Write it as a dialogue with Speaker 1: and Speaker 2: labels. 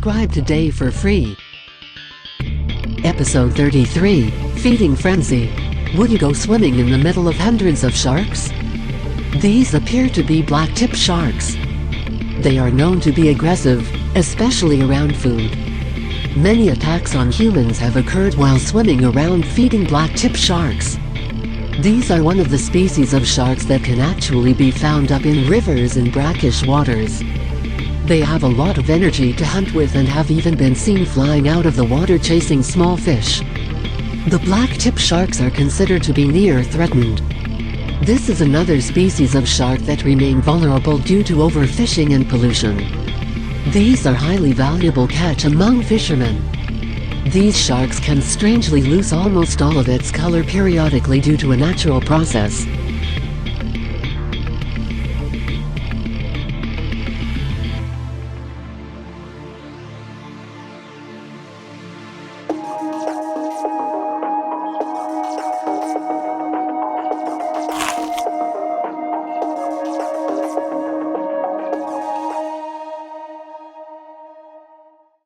Speaker 1: Subscribe today for free. Episode 33, Feeding Frenzy. Would you go swimming in the middle of hundreds of sharks? These appear to be black-tip sharks. They are known to be aggressive, especially around food. Many attacks on humans have occurred while swimming around feeding black-tip sharks. These are one of the species of sharks that can actually be found up in rivers and brackish waters. They have a lot of energy to hunt with and have even been seen flying out of the water chasing small fish. The black-tip sharks are considered to be near threatened. This is another species of shark that remain vulnerable due to overfishing and pollution. These are highly valuable catch among fishermen. These sharks can strangely lose almost all of its color periodically due to a natural process.